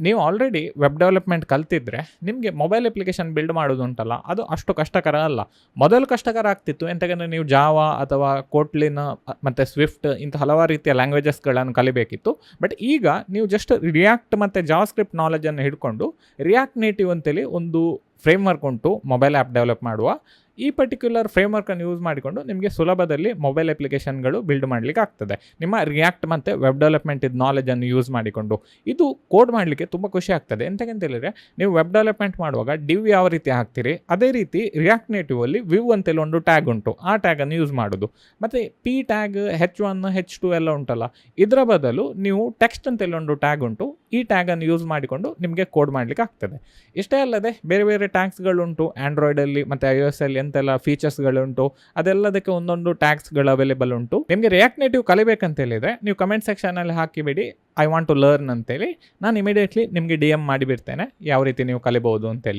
ನೀವು already web development ಕಲ್ತಿದ್ರೆ ನಿಮಗೆ mobile application build ಮಾಡೋದು ಉಂಟಲ್ಲ, ಅದು ಅಷ್ಟು ಕಷ್ಟಕರ ಅಲ್ಲ. ಮೊದಲು ಕಷ್ಟಕರ ಆಗ್ತಿತ್ತು, ಎಂತಕಂದರೆ ನೀವು ಜಾವಾ ಅಥವಾ ಕೋಟ್ಲಿನ್ ಮತ್ತು ಸ್ವಿಫ್ಟ್ ಇಂಥ ಹಲವಾರು ರೀತಿಯ ಲ್ಯಾಂಗ್ವೇಜಸ್ಗಳನ್ನು ಕಲಿಬೇಕಿತ್ತು. ಬಟ್ ಈಗ ನೀವು ಜಸ್ಟ್ ರಿಯಾಕ್ಟ್ ಮತ್ತು ಜಾವಾಸ್ಕ್ರಿಪ್ಟ್ ನಾಲೆಜನ್ನು ಹಿಡ್ಕೊಂಡು ರಿಯಾಕ್ಟ್ ನೇಟಿವ್ ಅಂತೇಳಿ ಒಂದು ಫ್ರೇಮ್ವರ್ಕ್ ಉಂಟು ಮೊಬೈಲ್ ಆ್ಯಪ್ ಡೆವಲಪ್ ಮಾಡುವ. ಈ ಪರ್ಟಿಕ್ಯುಲರ್ ಫ್ರೇಮ್ವರ್ಕನ್ನು ಯೂಸ್ ಮಾಡಿಕೊಂಡು ನಿಮಗೆ ಸುಲಭದಲ್ಲಿ ಮೊಬೈಲ್ ಅಪ್ಲಿಕೇಶನ್ಗಳು ಬಿಲ್ಡ್ ಮಾಡಲಿಕ್ಕೆ ಆಗ್ತದೆ, ನಿಮ್ಮ ರಿಯಾಕ್ಟ್ ಮತ್ತು ವೆಬ್ ಡೆವಲಪ್ಮೆಂಟ್ ನಾಲೆಜನ್ನು ಯೂಸ್ ಮಾಡಿಕೊಂಡು. ಇದು ಕೋಡ್ ಮಾಡಲಿಕ್ಕೆ ತುಂಬ ಖುಷಿ ಆಗ್ತದೆ. ಎಂತಕ್ಕಂತ ಹೇಳಿದರೆ, ನೀವು ವೆಬ್ ಡೆವಲಪ್ಮೆಂಟ್ ಮಾಡುವಾಗ ಡಿವ್ ಯಾವ ರೀತಿ ಹಾಕ್ತೀರಿ, ಅದೇ ರೀತಿ ರಿಯಾಕ್ಟ್ ನೇಟಿವಲ್ಲಿ ವಿವ್ ಅಂತೇಳಿ ಒಂದು ಟ್ಯಾಗ್ ಉಂಟು, ಆ ಟ್ಯಾಗನ್ನು ಯೂಸ್ ಮಾಡೋದು. ಮತ್ತು ಪಿ ಟ್ಯಾಗ್ H1 H2 ಎಲ್ಲ ಉಂಟಲ್ಲ, ಇದರ ಬದಲು ನೀವು ಟೆಕ್ಸ್ಟ್ ಅಂತೇಳಿ ಒಂದು ಟ್ಯಾಗ್ ಉಂಟು, ಈ ಟ್ಯಾಗನ್ನು ಯೂಸ್ ಮಾಡಿಕೊಂಡು ನಿಮಗೆ ಕೋಡ್ ಮಾಡಲಿಕ್ಕೆ ಆಗ್ತದೆ. ಇಷ್ಟೇ ಅಲ್ಲದೆ ಬೇರೆ ಬೇರೆ ಟ್ಯಾಗ್ಸ್ಗಳುಂಟು ಆ್ಯಂಡ್ರಾಯ್ಡಲ್ಲಿ ಮತ್ತು iOS ಅಲ್ಲಿ ಎಂತೆಲ್ಲ ಫೀಚರ್ಸ್ಗಳುಂಟು, ಅದೆಲ್ಲದಕ್ಕೆ ಒಂದೊಂದು ಟ್ಯಾಗ್ಸ್ಗಳು ಅವೈಲೇಬಲ್ ಉಂಟು. ನಿಮಗೆ ರಿಯಾಕ್ಟ್ ನೇಟಿವ್ ಕಲಿಬೇಕಂತ ಹೇಳಿದರೆ ನೀವು ಕಮೆಂಟ್ ಸೆಕ್ಷನಲ್ಲಿ ಹಾಕಿಬಿಡಿ ಐ ವಾಂಟ್ ಟು ಲರ್ನ್ ಅಂತೇಳಿ, ನಾನು ಇಮಿಡಿಯೇಟ್ಲಿ ನಿಮಗೆ DM ಮಾಡಿಬಿಡ್ತೇನೆ ಯಾವ ರೀತಿ ನೀವು ಕಲಿಬೋದು ಅಂತೇಳಿ.